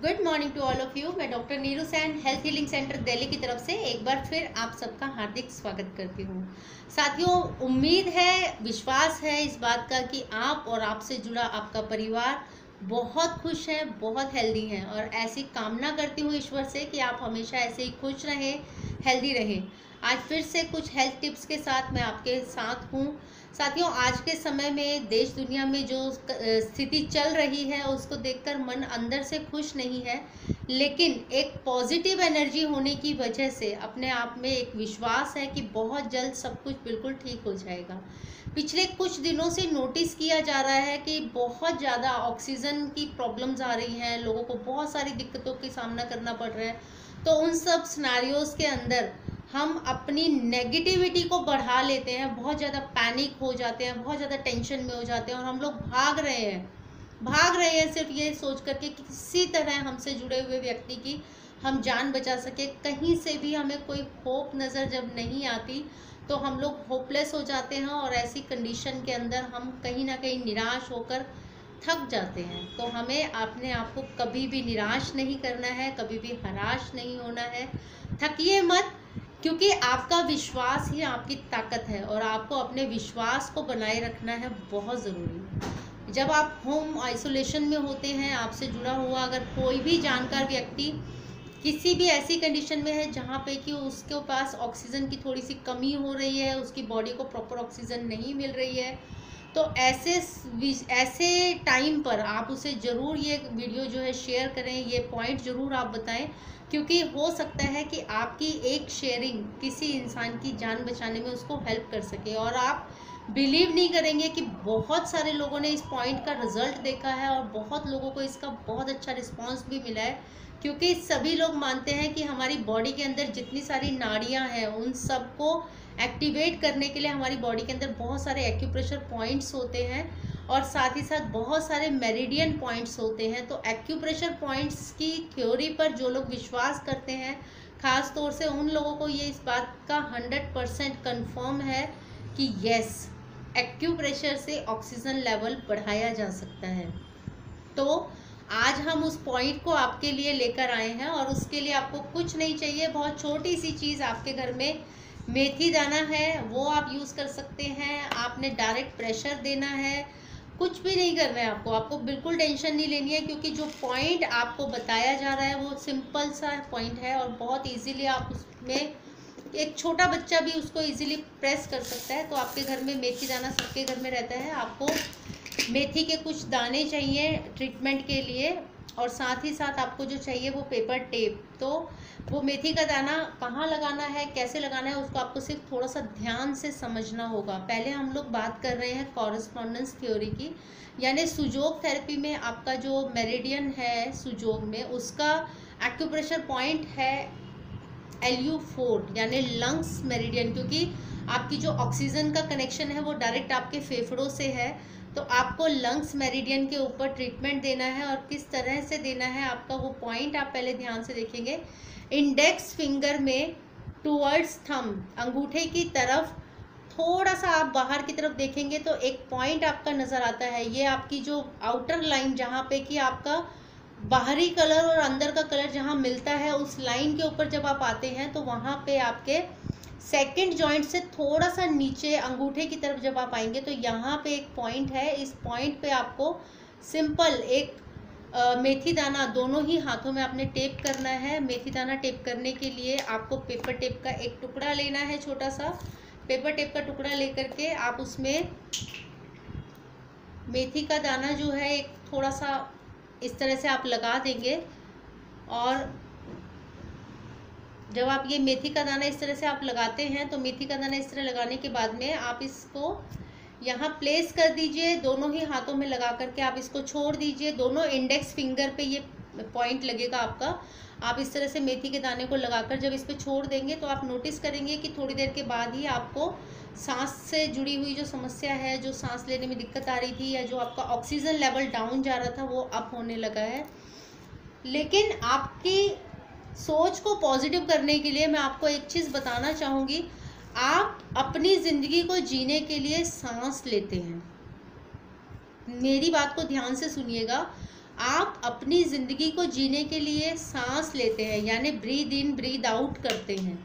Good morning to all of you. मैं doctor Neeru Sain health healing centre Delhi की तरफ से एक बार फिर आप सबका हार्दिक स्वागत करती हूँ। साथियों, उम्मीद है, विश्वास है इस बात का कि आप और आपसे जुड़ा आपका परिवार बहुत खुश है, बहुत हेल्दी है और ऐसी कामना करती हूँ ईश्वर से कि आप हमेशा ऐसे ही खुश रहें, हेल्दी रहें। आज फिर से कुछ हेल्थ टिप्स के साथ मैं आपके साथ हूँ। साथियों, आज के समय में देश दुनिया में जो स्थिति चल रही है उसको देखकर मन अंदर से खुश नहीं है, लेकिन एक पॉजिटिव एनर्जी होने की वजह से अपने आप में एक विश्वास है कि बहुत जल्द सब कुछ बिल्कुल ठीक हो जाएगा। पिछले कुछ दिनों से नोटिस किया जा रहा है कि बहुत ज़्यादा ऑक्सीजन की प्रॉब्लम्स आ रही हैं, लोगों को बहुत सारी दिक्कतों का सामना करना पड़ रहा है। तो उन सब सिनेरियोज के अंदर हम अपनी नेगेटिविटी को बढ़ा लेते हैं, बहुत ज़्यादा पैनिक हो जाते हैं, बहुत ज़्यादा टेंशन में हो जाते हैं और हम लोग भाग रहे हैं सिर्फ ये सोच करके कि किसी तरह हमसे जुड़े हुए व्यक्ति की हम जान बचा सके। कहीं से भी हमें कोई होप नज़र जब नहीं आती तो हम लोग होपलेस हो जाते हैं और ऐसी कंडीशन के अंदर हम कहीं ना कहीं निराश होकर थक जाते हैं। तो हमें अपने आप को कभी भी निराश नहीं करना है, कभी भी हताश नहीं होना है। थकिए मत, क्योंकि आपका विश्वास ही आपकी ताकत है और आपको अपने विश्वास को बनाए रखना है, बहुत ज़रूरी है। जब आप होम आइसोलेशन में होते हैं, आपसे जुड़ा हुआ अगर कोई भी जानकार व्यक्ति किसी भी ऐसी कंडीशन में है जहाँ पे कि उसके पास ऑक्सीजन की थोड़ी सी कमी हो रही है, उसकी बॉडी को प्रॉपर ऑक्सीजन नहीं मिल रही है, तो ऐसे टाइम पर आप उसे ज़रूर ये वीडियो जो है शेयर करें, ये पॉइंट ज़रूर आप बताएं, क्योंकि हो सकता है कि आपकी एक शेयरिंग किसी इंसान की जान बचाने में उसको हेल्प कर सके। और आप बिलीव नहीं करेंगे कि बहुत सारे लोगों ने इस पॉइंट का रिजल्ट देखा है और बहुत लोगों को इसका बहुत अच्छा रिस्पांस भी मिला है, क्योंकि सभी लोग मानते हैं कि हमारी बॉडी के अंदर जितनी सारी नाड़ियां हैं उन सबको एक्टिवेट करने के लिए हमारी बॉडी के अंदर बहुत सारे एक्यूप्रेशर पॉइंट्स होते हैं और साथ ही साथ बहुत सारे मेरिडियन पॉइंट्स होते हैं। तो एक्यूप्रेशर पॉइंट्स की थ्योरी पर जो लोग विश्वास करते हैं, ख़ास तौर से उन लोगों को ये इस बात का 100% कन्फर्म है कि यस, एक्यूप्रेशर से ऑक्सीजन लेवल बढ़ाया जा सकता है। तो आज हम उस पॉइंट को आपके लिए लेकर आए हैं और उसके लिए आपको कुछ नहीं चाहिए, बहुत छोटी सी चीज़ आपके घर में मेथी दाना है, वो आप यूज़ कर सकते हैं। आपने डायरेक्ट प्रेशर देना है, कुछ भी नहीं करना है आपको बिल्कुल टेंशन नहीं लेनी है, क्योंकि जो पॉइंट आपको बताया जा रहा है वो सिंपल सा पॉइंट है और बहुत इजीली आप उसमें, एक छोटा बच्चा भी उसको इजीली प्रेस कर सकता है। तो आपके घर में मेथी दाना सबके घर में रहता है, आपको मेथी के कुछ दाने चाहिए ट्रीटमेंट के लिए और साथ ही साथ आपको जो चाहिए वो पेपर टेप। तो वो मेथी का दाना कहाँ लगाना है, कैसे लगाना है, उसको आपको सिर्फ थोड़ा सा ध्यान से समझना होगा। पहले हम लोग बात कर रहे हैं कॉरेस्पॉन्डेंस थ्योरी की, यानी सुजोग थेरेपी में आपका जो मेरिडियन है सुजोग में, उसका एक्यूप्रेशर पॉइंट है LU4 यानी लंग्स मेरिडियन, क्योंकि आपकी जो ऑक्सीजन का कनेक्शन है वो डायरेक्ट आपके फेफड़ों से है। तो आपको लंग्स मेरिडियन के ऊपर ट्रीटमेंट देना है और किस तरह से देना है आपका वो पॉइंट आप पहले ध्यान से देखेंगे। इंडेक्स फिंगर में टूवर्ड्स थंब, अंगूठे की तरफ थोड़ा सा आप बाहर की तरफ देखेंगे तो एक पॉइंट आपका नज़र आता है। ये आपकी जो आउटर लाइन जहाँ पे कि आपका बाहरी कलर और अंदर का कलर जहाँ मिलता है, उस लाइन के ऊपर जब आप आते हैं तो वहाँ पे आपके सेकंड जॉइंट से थोड़ा सा नीचे अंगूठे की तरफ जब आप आएंगे तो यहाँ पे एक पॉइंट है। इस पॉइंट पे आपको सिंपल एक मेथी दाना दोनों ही हाथों में आपने टेप करना है। मेथी दाना टेप करने के लिए आपको पेपर टेप का एक टुकड़ा लेना है, छोटा सा पेपर टेप का टुकड़ा लेकर के आप उसमें मेथी का दाना जो है एक थोड़ा सा इस तरह से आप लगा देंगे। और जब आप ये मेथी का दाना इस तरह से आप लगाते हैं तो मेथी का दाना इस तरह लगाने के बाद में आप इसको यहाँ प्लेस कर दीजिए, दोनों ही हाथों में लगा करके आप इसको छोड़ दीजिए। दोनों इंडेक्स फिंगर पे ये पॉइंट लगेगा आपका। आप इस तरह से मेथी के दाने को लगाकर जब इस पे छोड़ देंगे तो आप नोटिस करेंगे कि थोड़ी देर के बाद ही आपको सांस से जुड़ी हुई जो समस्या है, जो सांस लेने में दिक्कत आ रही थी या जो आपका ऑक्सीजन लेवल डाउन जा रहा था, वो अप होने लगा है। लेकिन आपकी सोच को पॉजिटिव करने के लिए मैं आपको एक चीज़ बताना चाहूँगी। आप अपनी ज़िंदगी को जीने के लिए सांस लेते हैं, मेरी बात को ध्यान से सुनिएगा। आप अपनी ज़िंदगी को जीने के लिए सांस लेते हैं, यानी ब्रीद इन ब्रीद आउट करते हैं।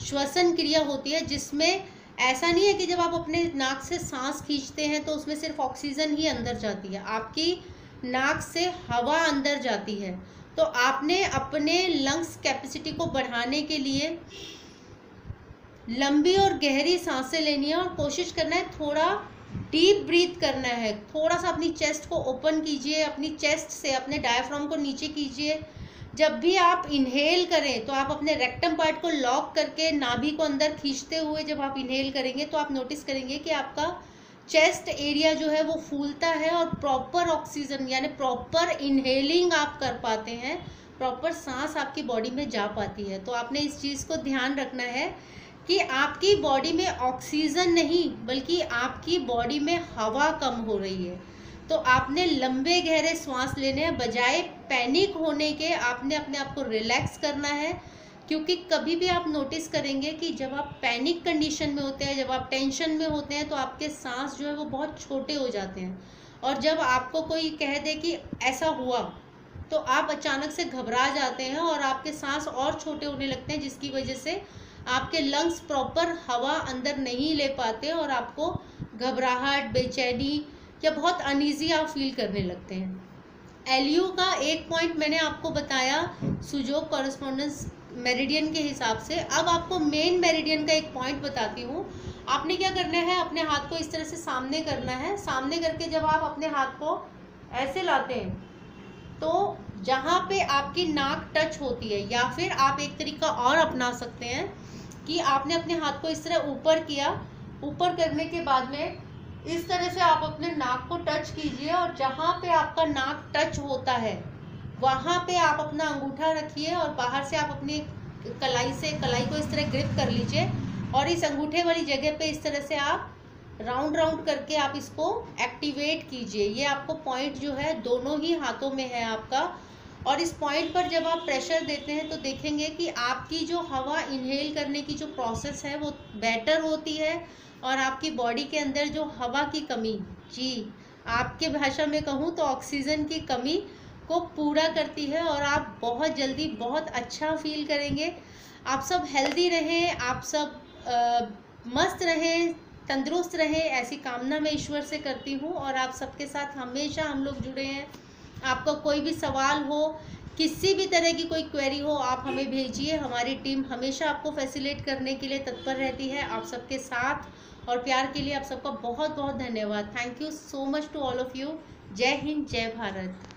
श्वसन क्रिया होती है जिसमें ऐसा नहीं है कि जब आप अपने नाक से सांस खींचते हैं तो उसमें सिर्फ ऑक्सीजन ही अंदर जाती है, आपकी नाक से हवा अंदर जाती है। तो आपने अपने लंग्स कैपेसिटी को बढ़ाने के लिए लंबी और गहरी सांसें लेनी है और कोशिश करना है थोड़ा डीप ब्रीथ करना है। थोड़ा सा अपनी चेस्ट को ओपन कीजिए, अपनी चेस्ट से अपने डायफ्राम को नीचे कीजिए। जब भी आप इनहेल करें तो आप अपने रेक्टम पार्ट को लॉक करके नाभि को अंदर खींचते हुए जब आप इनहेल करेंगे तो आप नोटिस करेंगे कि आपका चेस्ट एरिया जो है वो फूलता है और प्रॉपर ऑक्सीजन यानी प्रॉपर इनहेलिंग आप कर पाते हैं, प्रॉपर सांस आपकी बॉडी में जा पाती है। तो आपने इस चीज़ को ध्यान रखना है कि आपकी बॉडी में ऑक्सीजन नहीं बल्कि आपकी बॉडी में हवा कम हो रही है। तो आपने लंबे गहरे सांस लेने हैं, बजाय पैनिक होने के आपने अपने आप को रिलैक्स करना है। क्योंकि कभी भी आप नोटिस करेंगे कि जब आप पैनिक कंडीशन में होते हैं, जब आप टेंशन में होते हैं तो आपके सांस जो है वो बहुत छोटे हो जाते हैं। और जब आपको कोई कह दे कि ऐसा हुआ तो आप अचानक से घबरा जाते हैं और आपके सांस और छोटे होने लगते हैं, जिसकी वजह से आपके लंग्स प्रॉपर हवा अंदर नहीं ले पाते और आपको घबराहट, बेचैनी या बहुत अनईजी आप फील करने लगते हैं। एलयू का एक पॉइंट मैंने आपको बताया सुजोग कॉरेस्पॉन्डेंस मेरिडियन के हिसाब से। अब आपको मेन मेरिडियन का एक पॉइंट बताती हूँ। आपने क्या करना है, अपने हाथ को इस तरह से सामने करना है। सामने करके जब आप अपने हाथ को ऐसे लाते हैं तो जहाँ पे आपकी नाक टच होती है, या फिर आप एक तरीका और अपना सकते हैं कि आपने अपने हाथ को इस तरह ऊपर किया, ऊपर करने के बाद में इस तरह से आप अपने नाक को टच कीजिए और जहाँ पे आपका नाक टच होता है वहाँ पे आप अपना अंगूठा रखिए और बाहर से आप अपनी कलाई को इस तरह ग्रिप कर लीजिए और इस अंगूठे वाली जगह पे इस तरह से आप राउंड राउंड करके आप इसको एक्टिवेट कीजिए। ये आपको पॉइंट जो है दोनों ही हाथों में है आपका, और इस पॉइंट पर जब आप प्रेशर देते हैं तो देखेंगे कि आपकी जो हवा इनहेल करने की जो प्रोसेस है वो बेटर होती है और आपकी बॉडी के अंदर जो हवा की कमी, जी आपके भाषा में कहूँ तो ऑक्सीजन की कमी को पूरा करती है और आप बहुत जल्दी बहुत अच्छा फील करेंगे। आप सब हेल्दी रहें, आप सब मस्त रहें, तंदुरुस्त रहें, ऐसी कामना मैं ईश्वर से करती हूँ। और आप सबके साथ हमेशा हम लोग जुड़े हैं। आपका कोई भी सवाल हो, किसी भी तरह की कोई क्वेरी हो, आप हमें भेजिए। हमारी टीम हमेशा आपको फैसिलिटेट करने के लिए तत्पर रहती है। आप सबके साथ और प्यार के लिए आप सबका बहुत बहुत धन्यवाद। Thank you so much to all of you. जय हिंद, जय भारत।